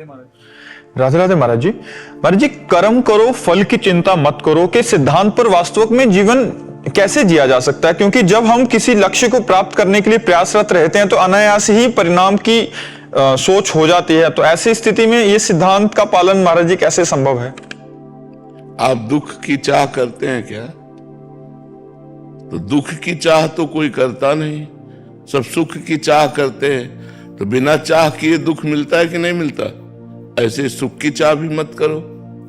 राधे राधे महाराज जी। महाराज जी, कर्म करो फल की चिंता मत करो के सिद्धांत पर वास्तव में जीवन कैसे जिया जा सकता है? क्योंकि जब हम किसी लक्ष्य को प्राप्त करने के लिए प्रयासरत रहते हैं तो अनायास ही परिणाम की सोच हो जाती है। तो ऐसी स्थिति में ये सिद्धांत का पालन महाराज जी कैसे संभव है? आप दुख की चाह करते हैं क्या? तो दुख की चाह तो कोई करता नहीं, सब सुख की चाह करते हैं। तो बिना चाह किए दुख मिलता है कि नहीं मिलता? ऐसे सुख की चाह भी मत करो,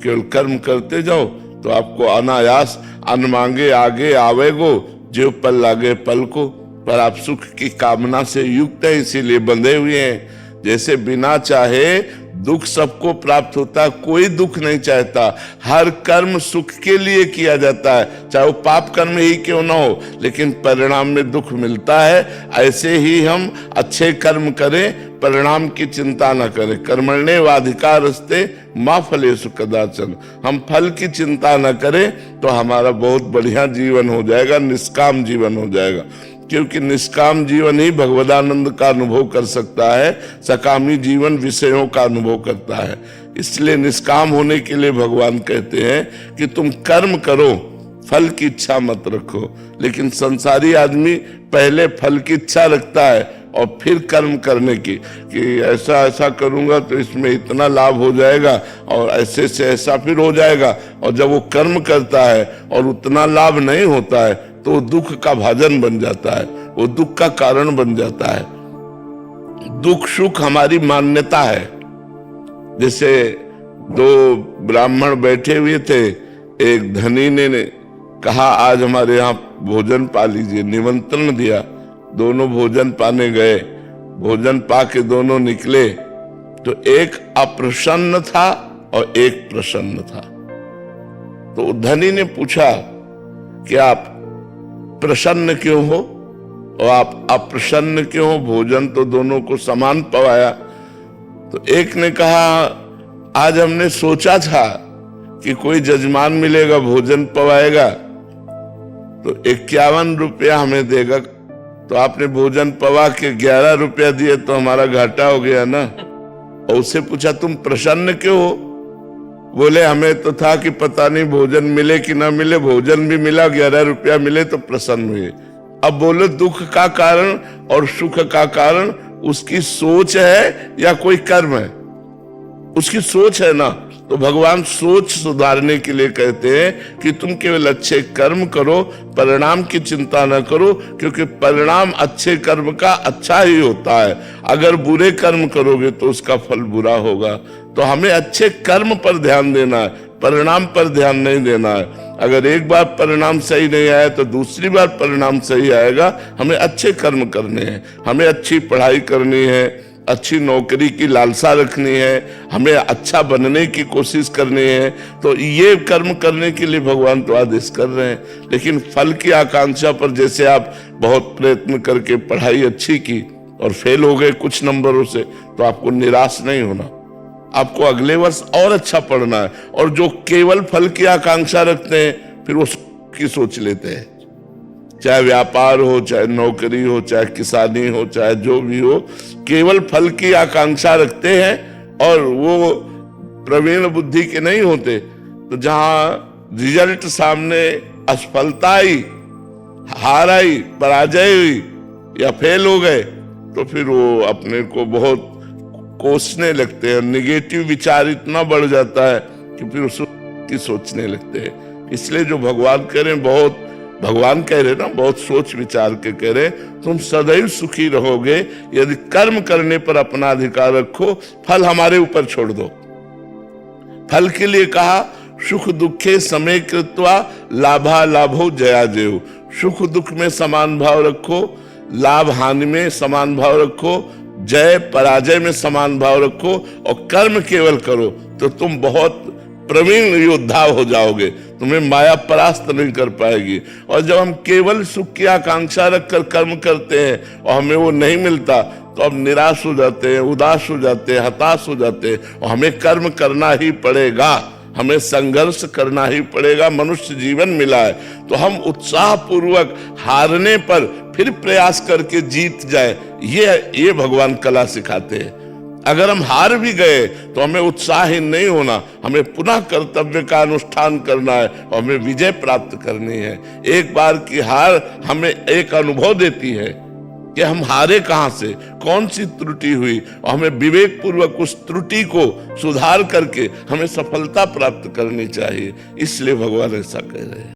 केवल कर्म करते जाओ तो आपको अनायास अन्न मांगे आगे आवेगो, जो पल लागे पल को। पर आप सुख की कामना से युक्त है, इसीलिए बंधे हुए हैं। जैसे बिना चाहे दुख सबको प्राप्त होता है, कोई दुख नहीं चाहता। हर कर्म सुख के लिए किया जाता है, चाहे वो पाप कर्म ही क्यों ना हो, लेकिन परिणाम में दुख मिलता है। ऐसे ही हम अच्छे कर्म करें, परिणाम की चिंता न करें। कर्मण्येवाधिकारस्ते मा फलेषु कदाचन। हम फल की चिंता न करें तो हमारा बहुत बढ़िया जीवन हो जाएगा, निष्काम जीवन हो जाएगा। क्योंकि निष्काम जीवन ही भगवदानंद का अनुभव कर सकता है, सकामी जीवन विषयों का अनुभव करता है। इसलिए निष्काम होने के लिए भगवान कहते हैं कि तुम कर्म करो, फल की इच्छा मत रखो। लेकिन संसारी आदमी पहले फल की इच्छा रखता है और फिर कर्म करने की, कि ऐसा ऐसा करूंगा तो इसमें इतना लाभ हो जाएगा और ऐसे से ऐसा फिर हो जाएगा। और जब वो कर्म करता है और उतना लाभ नहीं होता है तो दुख का भाजन बन जाता है, वो दुख का कारण बन जाता है। दुख सुख हमारी मान्यता है। जैसे दो ब्राह्मण बैठे हुए थे, एक धनी ने कहा आज हमारे यहाँ भोजन पा लीजिए, निमंत्रण दिया। दोनों भोजन पाने गए, भोजन पा के दोनों निकले तो एक अप्रसन्न था और एक प्रसन्न था। तो धनी ने पूछा कि आप प्रसन्न क्यों हो और आप अप्रसन्न क्यों हो? भोजन तो दोनों को समान पवाया। तो एक ने कहा आज हमने सोचा था कि कोई जजमान मिलेगा, भोजन पवाएगा तो 51 रुपया हमें देगा। तो आपने भोजन पवा के 11 रुपया दिए तो हमारा घाटा हो गया ना। और उससे पूछा तुम प्रसन्न क्यों हो? बोले हमें तो था कि पता नहीं भोजन मिले कि ना मिले, भोजन भी मिला, 11 रुपया मिले तो प्रसन्न हुए। अब बोलो दुख का कारण और सुख का कारण उसकी सोच है या कोई कर्म है? उसकी सोच है ना। तो भगवान सोच सुधारने के लिए कहते हैं कि तुम केवल अच्छे कर्म करो, परिणाम की चिंता न करो, क्योंकि परिणाम अच्छे कर्म का अच्छा ही होता है। अगर बुरे कर्म करोगे तो उसका फल बुरा होगा। तो हमें अच्छे कर्म पर ध्यान देना है, परिणाम पर ध्यान नहीं देना है। अगर एक बार परिणाम सही नहीं आया तो दूसरी बार परिणाम सही आएगा। हमें अच्छे कर्म करने हैं, हमें अच्छी पढ़ाई करनी है, अच्छी नौकरी की लालसा रखनी है, हमें अच्छा बनने की कोशिश करनी है। तो ये कर्म करने के लिए भगवान तो आदेश कर रहे हैं। लेकिन फल की आकांक्षा पर, जैसे आप बहुत प्रयत्न करके पढ़ाई अच्छी की और फेल हो गए कुछ नंबरों से, तो आपको निराश नहीं होना, आपको अगले वर्ष और अच्छा पढ़ना है। और जो केवल फल की आकांक्षा रखते हैं फिर उसकी सोच लेते हैं, चाहे व्यापार हो, चाहे नौकरी हो, चाहे किसानी हो, चाहे जो भी हो, केवल फल की आकांक्षा रखते हैं और वो प्रवीण बुद्धि के नहीं होते। तो जहां रिजल्ट सामने असफलता आई, हार आई, पराजय हुई या फेल हो गए, तो फिर वो अपने को बहुत कोसने लगते हैं। निगेटिव विचार इतना बढ़ जाता है कि फिर उसकी सोचने लगते हैं। इसलिए जो भगवान कह रहे हैं, बहुत भगवान कह रहे ना, बहुत सोच विचार के कह रहे, तुम सदैव सुखी रहोगे यदि कर्म करने पर अपना अधिकार रखो, फल हमारे ऊपर छोड़ दो। फल के लिए कहा सुख दुखे समय कृत्वा लाभा लाभो जया जयो। सुख दुख में समान भाव रखो, लाभ हानि में समान भाव रखो, जय पराजय में समान भाव रखो और कर्म केवल करो तो तुम बहुत प्रवीण योद्धा हो जाओगे, तुम्हें माया परास्त नहीं कर पाएगी। और जब हम केवल सुख की आकांक्षा रखकर कर्म करते हैं और हमें वो नहीं मिलता तो अब निराश हो जाते हैं, उदास हो जाते हैं, हताश हो जाते हैं। और हमें कर्म करना ही पड़ेगा, हमें संघर्ष करना ही पड़ेगा। मनुष्य जीवन मिला है तो हम उत्साह पूर्वक हारने पर फिर प्रयास करके जीत जाए, ये भगवान कला सिखाते हैं। अगर हम हार भी गए तो हमें उत्साहीन नहीं होना, हमें पुनः कर्तव्य का अनुष्ठान करना है और हमें विजय प्राप्त करनी है। एक बार की हार हमें एक अनुभव देती है कि हम हारे कहां से, कौन सी त्रुटि हुई, और हमें विवेक पूर्वक उस त्रुटि को सुधार करके हमें सफलता प्राप्त करनी चाहिए। इसलिए भगवान ऐसा कह रहे हैं।